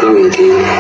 kuyinkinga.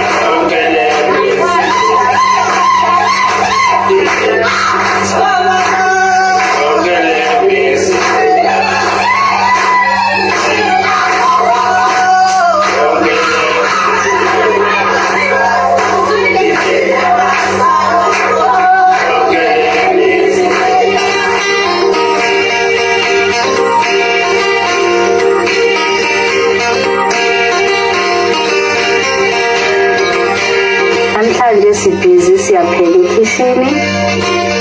Namhlanje sibhizi siyapheka ekhishini,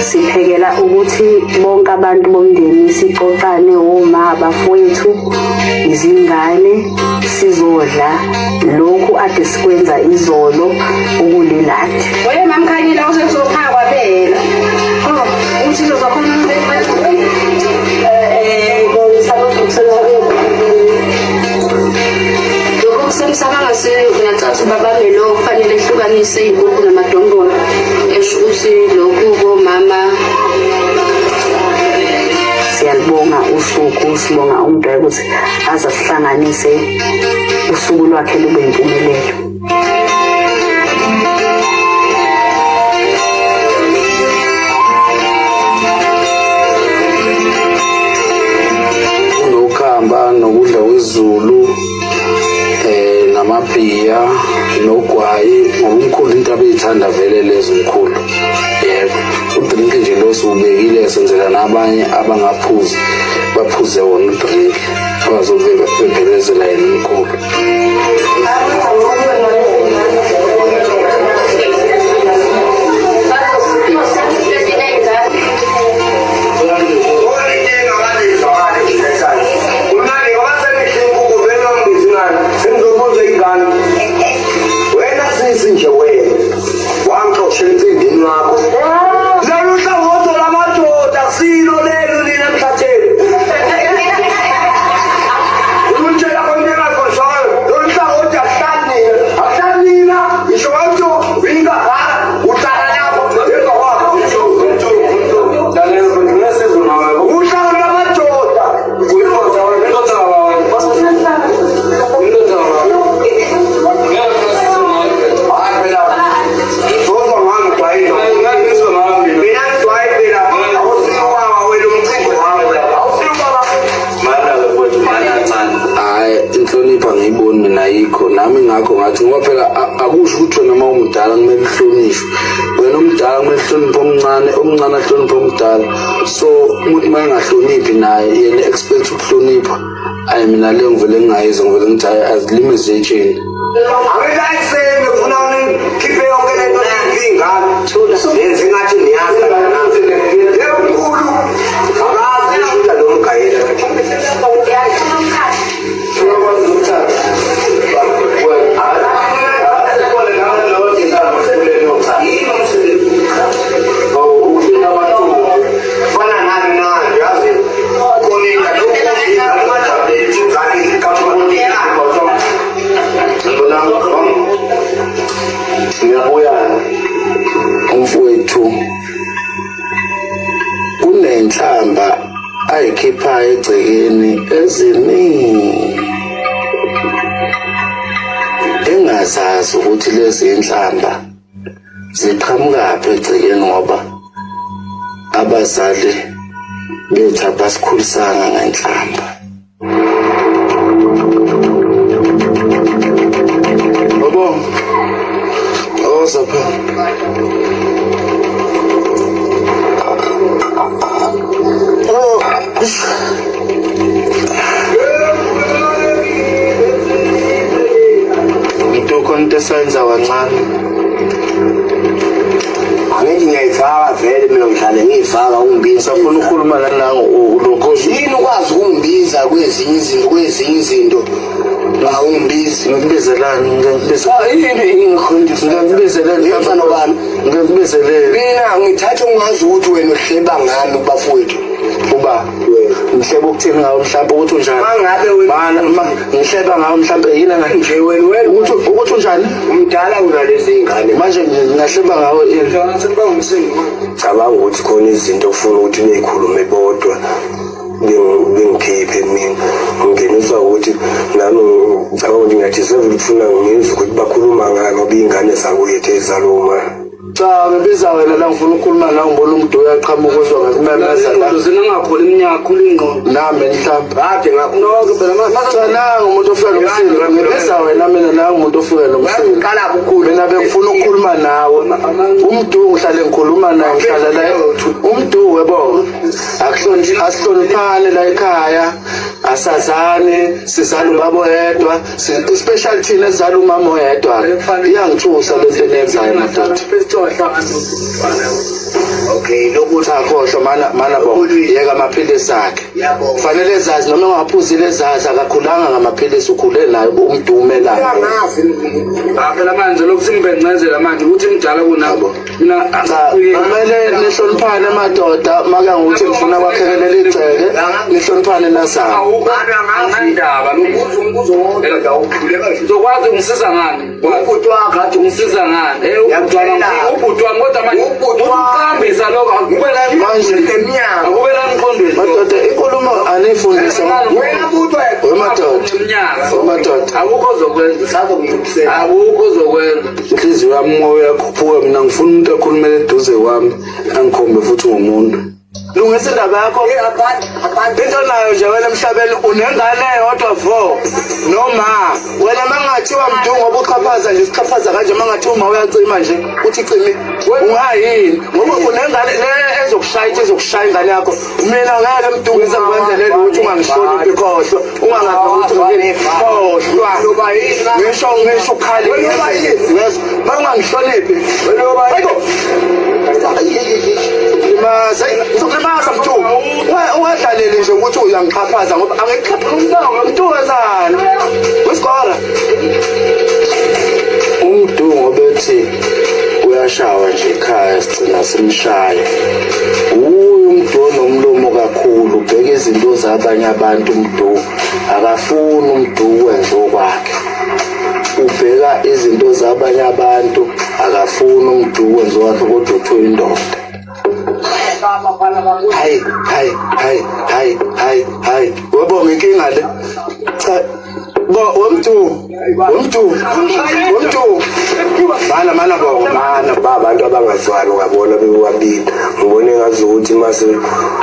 siphekela ukuthi bonke abantu bomndeni sixoxane, oma, abafowethu, izingane, sizodla lokhu ade sikwenza izolo ukulelade. Oye mamkhanyile awusezophaka kwabela. Oh, uthi uzokhona semsabanga ngiyacatha babambe lo kufanele ehlukanise inkukhu namadongolo esho ukuthi lokhu komama. Siyalibonga usuku, sibonga umdwayi ukuthi aza sihlanganise usuku lwakhe lube impumelelo. Unokhamba nokudla kwezulu namabhiya nogwayi ngomkhulu into abeyithanda vele lezo mkhulu. Yebo, udrink nje lo siwubekile senzela nabanye abangaphuzi baphuze wona udrink abazobe bephelezela yena mkhulu. Nami ngakho ngathi ngoba phela akusho ukuthi wena uma umdala kumele uhlonishwe. Wena umdala kumele uhloniphe omncane ahloniphe omdala. So umuntu uma engahloniphi naye yena expect ukuhlonipha. Ayi mina leyo ngivele ngingayizwa, ngivele ngithi azilimeze etsheni. Angikayisemi ngifuna ngikhiphe yonke lento ingane. Yenze ngathi niyazi kananzi. Yebo mkhulu. Akazi ngisho lo mkhayela. Umfowethu kunenhlamba ayikhipha egcekeni eziningi engazazi ukuthi lezi inhlamba ziqhamuka egcekeni ngoba abazali bethu abasikhulisanga ngenhlamba. Baba awuzapha into esenza kancane. Angithi ngiyayifaka vele mina ngihlale ngiyifaka ungibisa ufuna ukukhuluma nanango lokho yini ukwazi ukungibiza kwezinye izinto awungibizi ngikubizelani yini ngikubizelani ngifana nobani ngikubizelele mina ngithatha ungazi ukuthi wena uhleba ngani kubafowethu uba ngihleba ukuthini ngawo mhlawumbe ukuthi unjani mangabe wena bana ngihleba ngawo mhlawumbe yini nje wena ukuthi unjani umdala unalezi ingane manje ngingahleba ngawo cabanga ukuthi khona izinto ufuna ukuthi beyikhulume bodwa ungikhiphe mina ungeniswa ukuthi nami ngicabanga ukuthi ngiyadeserve ukufuna ngizwe ukuthi bakhuluma ngani ngoba iy'ngane zakwethu ezaloma. Cha ngibiza wena la ngifuna ukukhuluma nawe ngibona umuntu uyaqhamuka uzwa ngakumemeza la zinangakhona iminyaka khula ingqondo nami mhlawumbe Kade ngakunoko phela nanga umuntu ofika nomsindo ngibiza wena mina nanga umuntu ofika nomsindo ngiqala ukukhulu mina bengifuna ukukhuluma nawe umntu ngihlale ngikhuluma naye ngihlala la umntu yebo asihloniphane la ekhaya asazane sizala ubaba oyedwa especially thina sizala umama oyedwa iyangithusa lento eyenzayo madoda. Okay lokuthi Akhohlwa mana bo yeka amaphilisi akhe kufanele ezazi noma ungaphuzile ezazi akakhulanga ngamaphilisi ukhule naye umdume la phela manje lokhu simbengcezela manje ukuthi mdala kunabo mina kumele nihloniphane madoda maka ngokuthi ngifuna kwakhekelela igceke nihloniphane nasana angandaba nokuthi umbuzo wonke uzokwazi ungisiza ngani ubhuti wakhe athi ungisiza ngani ubhuti wami kodwa manje ukuhambisa lokho akubela manje eminyaka akubela emqondweni madoda inkulumo anifundisa madoda akukho ozokwenza akukho ozokwenza inhliziyo yami moya yakhuphuka mina ngifuna umuntu akhulumele eduze kwami angikhombe futhi ngumuntu lungisa indaba yakho into nayo nje wena emhlabeni unengane eyodwa vo noma wena mangathiwa mntu ngoba uqhaphaza nje siqhaphaza kanje mangathiwa uma uyacima nje uthi cimi ungayini ngoba unengane le ezokushaya ezokushaya ingane yakho mina ngeke mntu ngizokwenzela ukuthi ungangihloniphi khohlwa ungangazi ukuthi khohlwa ngisho ukhali mangangihloniphi Sokulimaza mntu ungadlaleli nje ukuthi uyangiqhaphaza ngoba angikuqhaphaza mntu wenzani wesikora umuntu ngobethi uyashawa nje ekhaya sigcina simshaya umuntu onomlomo kakhulu ubheka izinto zabanye abantu umuntu akafuni umuntu ukwenza okwakhe ubheka izinto zabanye abantu akafuni umuntu ukwenza okwakhe kodwa uthi uyindoda hayi wabonga inkinga le cha womntu mana abantu abangazwani ungabona bewabili ngibone ngazi ukuthi mase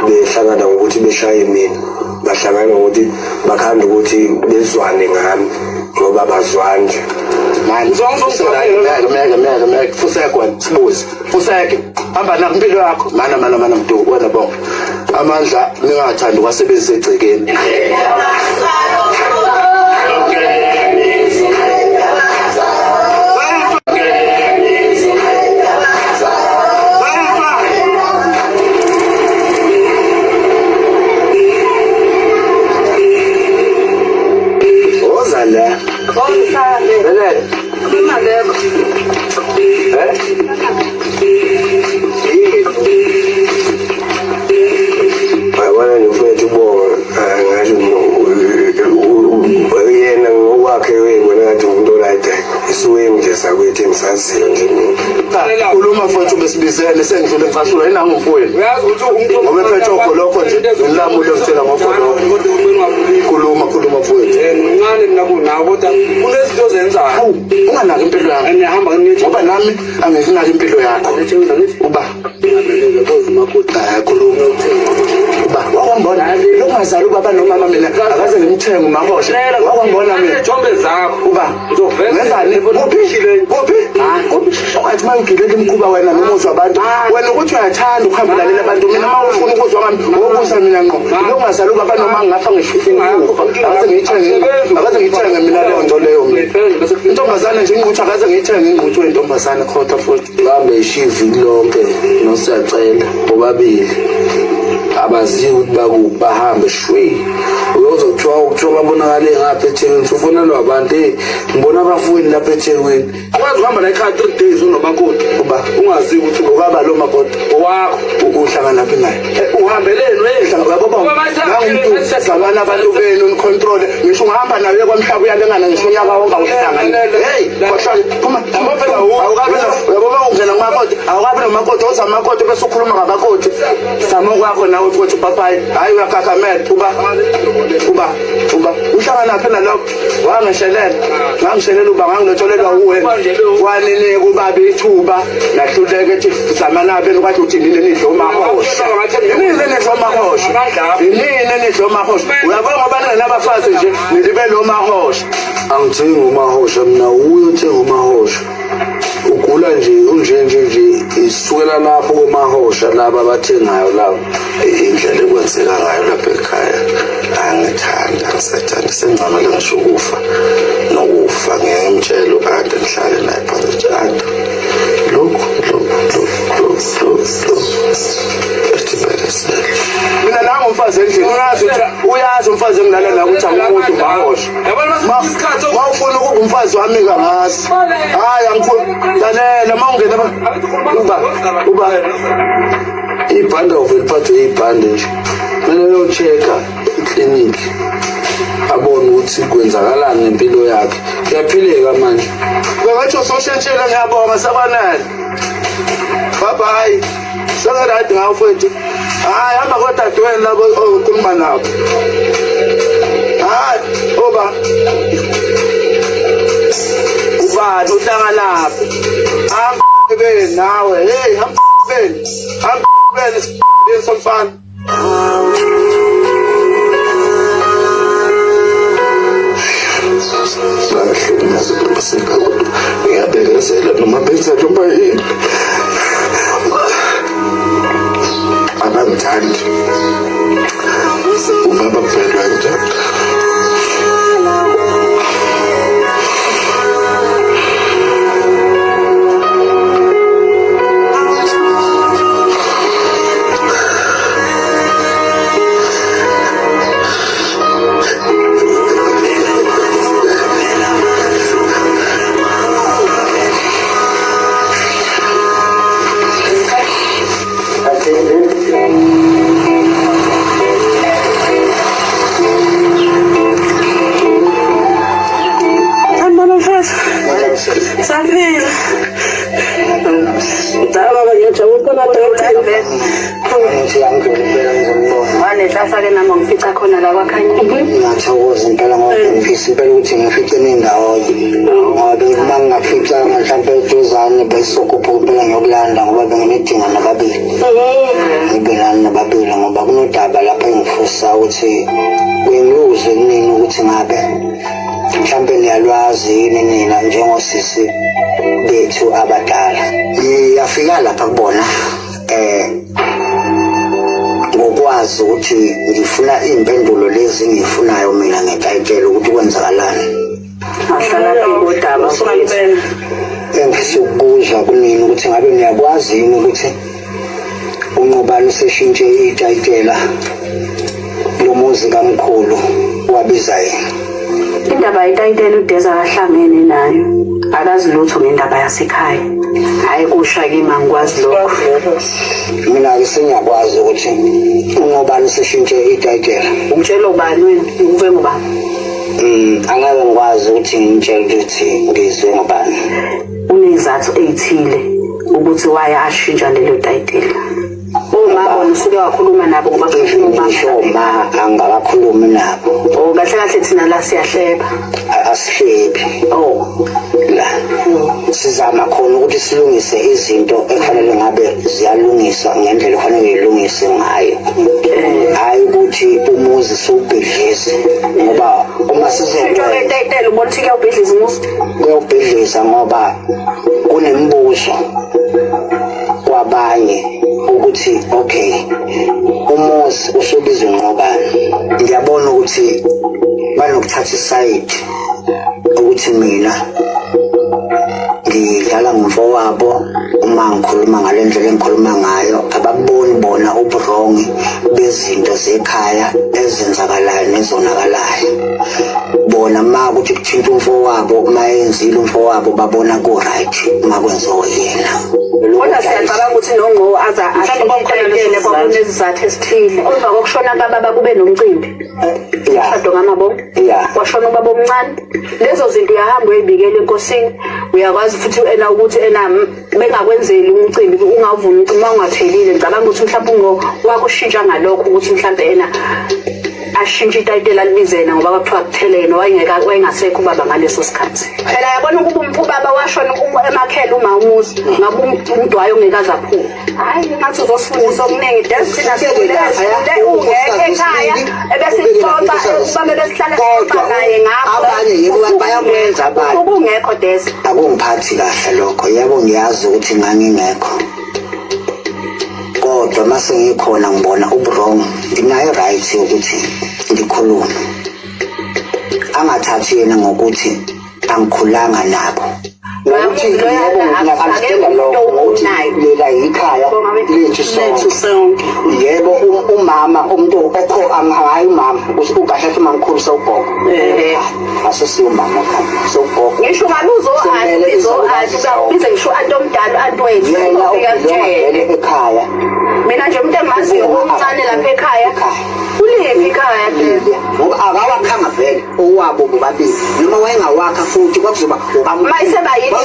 behlangana ngokuthi beshaye mina bahlangana ngokuthi bakhanda ukuthi bezwane ngami ngoba bazwani nje manje sibuze fuseke hamba na impilo yakho mana mntu wena bonke amandla ningathandi kwasebenzisa egcekeni ozala Ayibona ngifethu ubonga ngathi yena ngokwakhe wena ngathi umuntu right isuke nje sakwethu engisaziyo nje khuluma mfowethu besibizele sengidlule emfasula inanga mfowethu uyazi ukuthi umuntu ngoba ephethe ogolokho nje ngilamulo ngitshela ngogolokho khuluma mfowethu mncane mina kunawo kodwa kunezinto ozenzayo unganaki impilo yakho ngiyahamba ngithi ngoba nami angikunaki impilo yakho uba khuluma uba wakwambona lokungazali ubaba nomama mina akaze ngimthenga umahohle wakwambona mina ithombe zakho uba ngenzani kuphi ungathi uma ugilele imkhuba wena noma uzwa abantu wena ukuthi uyathanda ukuhamba lalela abantu mina uma ufuna ukuzwa ngami wokuza mina ngqo lokungazali ubaba noma ngafa ngishifini akaze ngiyithenge mina leyo nto leyo mina intombazane nje ingquthu akaze ngiyithenge ingquthu wentombazane khotha futhi bambe ishivi lonke nosiyacela bobabili abaziyo ukuthi bakuphi bahambe shwi uyozokuthiwa babonakale ngapha eThekwini ufonelwa abantu ngibona abafowini lapha eThekwini ukwazi uhamba la ekhaya 3 days unomakoti uba ungazi ukuthi ukaba lo makoti wakho uhlangana naphi naye uhambeleni zabana abantu benu nicontrol ngisho ungahamba nawe kwamhlaba uyalengana ngisho unyaka wonke awuhlangana hey khohlwa phuma awukabe uyabona ungena kumakoti awukabi nomakoti uza amakoti bese ukhuluma ngamakoti zama kwakho nawe ukuthi papayi hayi uyakhakamela uba uhlangana phela lokho wangishelela uba ngangilotholelwa uwe wanini kubabe ithuba lahluleke ethi zama nabe kwathi uthi nini nidlo umahosha nini nidlo umahosha uyabona abantwana nabafazi nje nilibe lo mahosha angithengi umahosha mina uyothenga umahosha ugula nje unje isukela lapho komahosha laba abathengayo labo indlela ekwenzeka ngayo lapha ekhaya angisathanda sengcamela ngisho ukufa nokufa ngiyamtshela uAnti ngihlale naye phansi Anti lokhu mina nangu umfazi endlini uyazi umfazi engilalela ukuthi angumuntu bahosha mawufuna ukuba umfazi wami kangasi hayi angikulalela mawungena uba ibhande uvelipathwe ibhande nje mina uyochecka eclinic abone ukuthi kwenzakalani ngempilo yakhe kuyaphileka manje ngathi usoshentshela ngiyabonga sabanani bye right ngawo futhi hayi hamba kodadewenu labo okhuluma nabo hayi ubani uhlanganaphi hamba nawe hey hamba somfana ngiyabekezela noma benza noma yini abangithandi ubaba Bhelu angithanda ngiyathokoza impela ngoba ngifisa impela ukuthi ngifice nendawo ngoba mangingafica mhlawumbe eduzane besokupha impela ngiyokulanda ngoba benginedinga nababili ngibelana nababili ngoba kunodaba lapha engifisa ukuthi bengiluze kunini ukuthi ngabe mhlawumbe niyalwazi yini nina njengosisi bethu abadala ngiyafika lapha kubona ngokwazi ukuthi ngifuna impendulo lezi ngifunayo mina ngekayitshela ukuthi kwenzakalani ahlala kodaba sokuyiphela engisukubuza kunini ukuthi ngabe niyakwazi yini ukuthi unqobani seshintshe itayitela lomuzi kamkhulu wabiza yini indaba yetayitela uDeza kahlangene nayo akazi lutho ngendaba yasekhaya hayi kusha ke mangikwazi lokho mina ke sengiyakwazi ukuthi unqobani seshintshe itayitela umtshelo ubani wena uve ngobani angeke ngikwazi ukuthi ngitshele ukuthi ngizwe ngobani unezathu ezithile ukuthi waya ashintsha lelo tayitela uma usuke wakhuluma nabo ngoba ma angakakhulumi nabo kahle kahle thina la siyahleba asihlebi la sizama khona ukuthi silungise izinto ekufanele ngabe ziyalungiswa ngendlela efanele ilungise ngayo hayi ukuthi umuzi sobhidlize ngoba uma sizokwenza itayitela ubona ukuthi kuyawubhidliza umuzi kuyawubhidliza ngoba kunembuzo kwabanye ukuthi okay umuzi usobizwe ngqobani ngiyabona ukuthi banokuthatha iside ukuthi mina ngidlala ngumfowabo uma ngikhuluma ngalendlela engikhuluma ngayo ababoni bona ubrongi bezinto zekhaya ezenzakalayo nezonakalayo bona ma ukuthi kuthinta umfowabo mayenzile umfowabo babona ku right makwenziwa yena kodwa siyacabanga ukuthi nongqo aza ahlelele kwakunezizathu esithile emva kokushona kababa kube nomcimbi umshado ngamabo washona ubaba omncane lezo zinto uyahamba uyibikele enkosini uyakwazi futhi ena ukuthi ena bengakwenzeli umcimbi ungavuni ukuthi uma ungaphelile ngicabanga ukuthi mhlawumbe wakushintsha ngalokho ukuthi mhlawumbe ena ashintshe itayitela libizena ngoba kwathiwa kuthelene wayengasekho ubaba ngaleso sikhathi phela yabona ukuba ubaba washona emakhela uma umuzi ngabe umuntu wayo ongekaze aphule hayi ngathi uzosifundisa okuningi desina sifunde ungeke ekhaya ebesixoxa ubaba besihlala sixoxa naye ngapho abanye yebo bayakwenza abanye ubungekho desi akungiphathi kahle lokho yebo ngiyazi ukuthi ngangingekho kodwa mase ngikhona ngibona ubrong nginayo right ukuthi ngikhulume angathathi yena ngokuthi angikhulanga nabo ukuthi yebo ngiyakandela lokho ukuthi lela yikhaya lethu sonke yebo umama umuntu okho angayi umama usukahle ethi mangikhulisa ugogo asesiyomama ekhaya sogogo ngisho ngaluzo bize ngisho antomdala antwethu ekhaya mina nje umuntu engimaziyo omncane lapha ekhaya kuliphi ikhaya ngoba akawakhanga vele owabo bobabili noma wayengawakha futhi kwakuzoba mayisebayini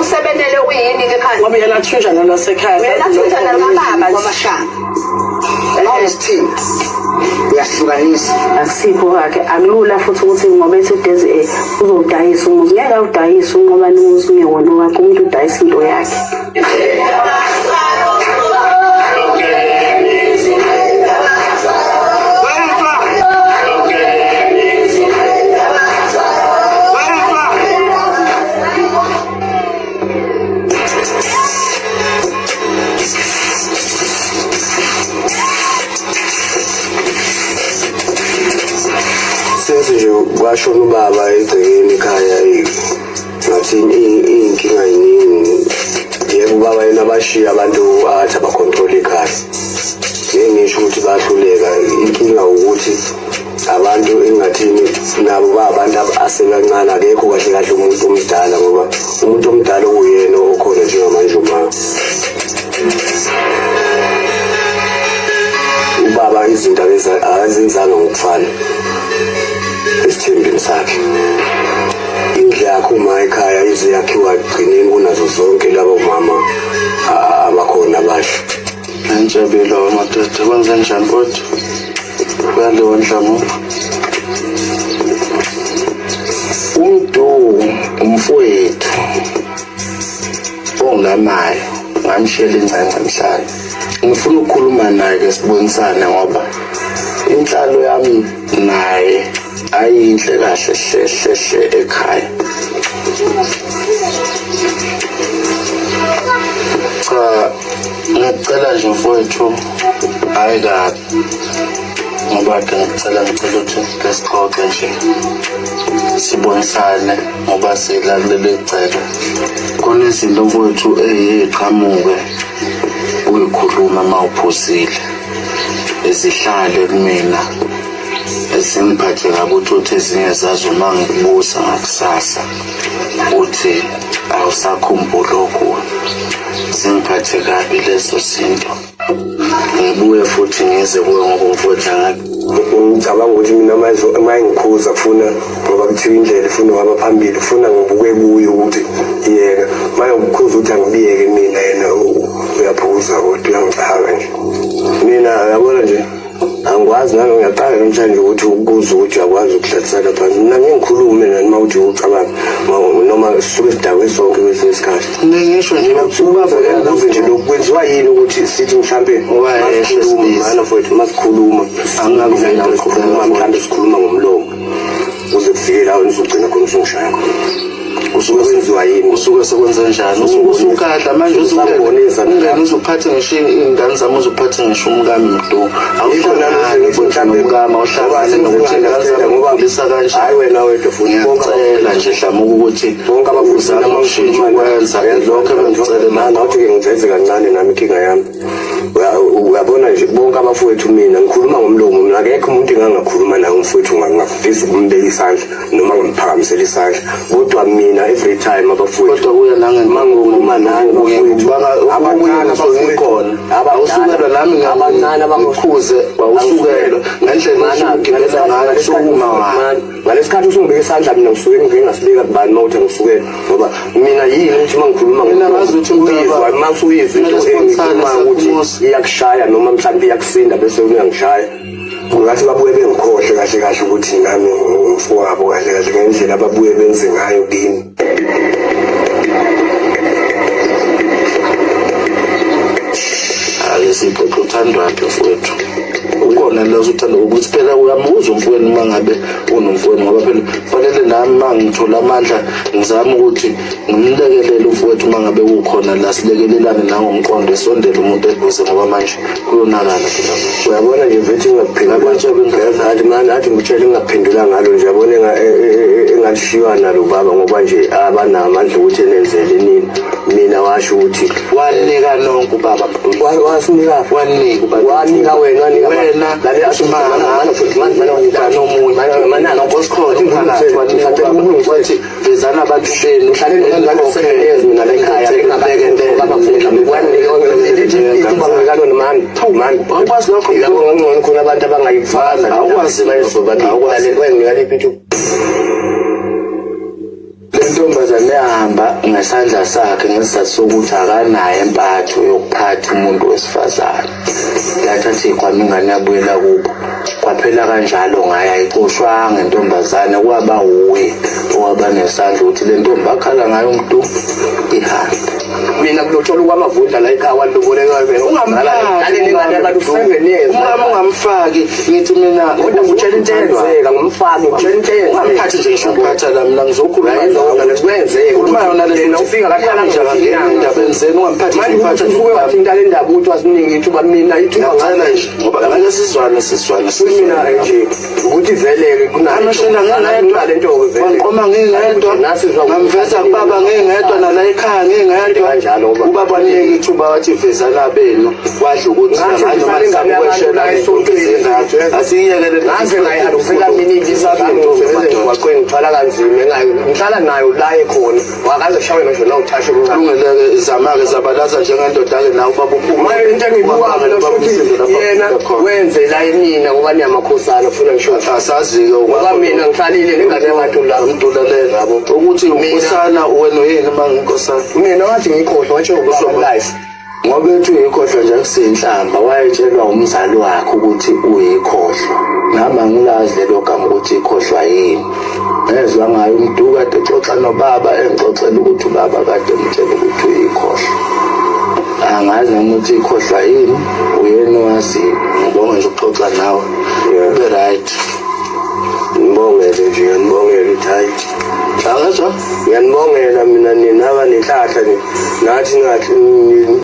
usebenele uyini ekhaya ngoba yena athunjana lwasekhaya yena athunjana nababa kwamashanga awusithini uyahlukanisa asikho kakhe akulula futhi ukuthi ngoba ethi udezi uzodayisa umuzi ngeke awudayise unqoba umuzi ngewona wakhe umuntu udayisa into yakhe senze nje kwashona ubaba egcekeni ekhaya ngathi iy'nkinga yiningi yebo ubaba yena bashiya abantu athi abakhontrola ekhaya ngeke ngisho ukuthi bayahluleka inkinga ukuthi abantu engathini nabo babantu asebancane akekho kahle kahle umuntu omdala ngoba umuntu omdala uyena okhona njengamanje uma ubaba izinto akazenzanga ngokufana esithembeni sakhe indlu yakhe uma ekhaya ize yakhiwa egcineni kunazo zonke labo mama abakhona basho Njabelo amadoda kwenze njani kodwa kuyalewa ndlamu umuntu umfowethu ongamayo ngamshela incane mhlanje ngifuna ukukhuluma naye ke sibonisane ngoba inhlalo yami naye ayinhle kahle hle ekhaya cha ngicela nje mfowethu hayi kabi ngoba ke ngicela ukuthi lesixoxe nje sibonisane ngoba silalele icebo khona izinto mfowethu eyiqhamuke uyikhuluma mawuphosile ezihlale kumina esingiphathe kabi ukuthi ezinye zazo uma ngikubusa ngakusasa uthi awusakhumbula lokho singiphathe kabi leso sinto ngibuye futhi ngize kuwe ngoba mfowethu ngicabanga ukuthi mina manje ngikhuza kufuna ngoba kuthiwa indlela ifuna waba phambili ufuna ngibuke kuye ukuthi yena manje ngikhuza ukuthi angibiyeke mina yena uyaphuza kodwa uyangicaba nje mina yabona nje angikwazi nami ngiyaqala namhlanje ukuthi ukubuza ukuthi uyakwazi ukudlalisana phansi mina ngikhulume nani mawuthi ucabanga noma sisuke sidakwe sonke kwesinye isikhathi ngisho nje ukuze nje lokhu kwenziwa yini ukuthi sithi mhlampe mana mfowethu masikhuluma angingakuvela ngikhuluma mhlampe sikhuluma ngomlomo uze kufike la nizogcina khona usungishaya khona usuke kwenziwa yini usuke sekwenza njani usukadla manje ungena uzuphathe ngisho ingane zami uzuphathe ngisho umkami mdu awuhlangani umkama uhlangane nokuthi ingane zami ngobalisa kanje hayi wena wedwa futhi ngicela nje hlamuka ukuthi bonke abafuzana amashintsho ukwenza lokho ebengicela nathi ke ngizeze kancane nami inkinga yami uyabona nje bonke abafowethu mina ngikhuluma ngomlomo mina akekho umuntu engangakhuluma naye umfowethu ngingafisa ukumbeka isandla noma ngimphakamisela isandla kodwa mina every time abafowethu kodwa kuya mangikhuluma nani abafowethu abancane abafowethu khona awusukelwa nami abancane ngikhuze wawusukelwa ngendlela ngigibela ngayo sokuma ngayo ngalesikhathi usungibeka isandla mina ngisuke ngingasibeka kubani mawuthi ngisukele ngoba mina yini ukuthi mangikhuluma mina ngazuthi ngizwa mawusuyizwa into engikhuluma ukuthi iyakushaya noma mhlawumbe iyakusinda bese uyangishaya ngathi babuye bengikhohle kahle kahle ukuthi nami umfowabo kahle kahle ngendlela ababuye benze ngayo kimi. Sipho uthandwaphi mfowethu ukhona la uthanda ukuthi phela uyamuza umfowenu mangabe unomfowenu ngoba phela fanele nami mangithola amandla ngizama ukuthi ngimlekelele umfowethu mangabe ukhona la silekelelane nangomqondo esondele umuntu eduze ngoba manje kuyonakala phela uyabona nje mfethu ngingaphinda kwatsha ngathi manje athi ngitshele ngingaphendula ngalo nje yabona engalishiwa nalo baba ngoba nje abanamandla ukuthi enenzele nini mina washo ukuthi wanika nonke ubaba wasinika wanika wena lalela asimanga futhi manje nomunye ngosikhona umphakathi wathi vezana abantu benu hlaleni mina la ekhaya awukwazi lokho ngcono khona abantu abangayifana awukwazi lentombazane yahamba ngesandla sakhe ngesizathu sokuthi akanayo empatho yokuphatha umuntu wesifazane yathatha ikhwama ingane yabuyela kubo kwaphela kanjalo ngaye ayixoshwanga intombazane kwaba uwe owaba nesandla ukuthi le ntombi akhala ngayo umuntu ihambe mina kulotshola kwamavundla la ekhaya waloboleka ungamfaki ngithi mina ngitshela into eyenzeka ngumfaki ngitshela into eyenzeka ngiphathe nje ngishophatha la mina ngizokhuluma kwenzeka uma yona lento ufika kakhulu indaba enzeni ungamphathi manje usuke wathi intala indaba ukuthi wasiningi ithuba mina ithuba ngicela nje ngoba ngeke sizwane mina nje ukuthi veleke amashela ngingedwa lento wanqoma ngingedwa ngamveza kubaba ngingedwa nala ekhaya ngingedwa kanjalo ubaba wanike ithuba wathi vezana benu wadla ukuthi asiyekele ngaze ngayihambisela mina ngizabaqweni ngithwala kanzima ngihlala nayo la ekhona wakaze shawe ngisho la uthashe kulungele izamake zabalaza njengendoda-ke nawe ubaba uphuma into engiyibuka mina yena wenze la emina ngoba niyamakhosana funa ngisho asazi-ke ngoba mina ngihlalile nengane yamatula mdulalela yabo ukuthi unkosana wena yini uma nginkosana mina wathi ngikhohlwa watsho ubaba life ngoba ethi uyikhohlwa nje akusinhlamba wayetshelwa umzali wakhe ukuthi uyikhohlwa nami angilazi lelo gama ukuthi ikhohlwa yini ngezwa ngayo umuntu kade exoxa nobaba engixoxela ukuthi ubaba kade emtshela ukuthi uyikhohlwa angazi nami ukuthi ikhohlwa yini uyena owaziyo ngibonga nje ukuxoxa nawe ube right ngibongele nje ngibongele ithayi akazwa ngiyanibongela mina nina abanenhlahla nathi ngathi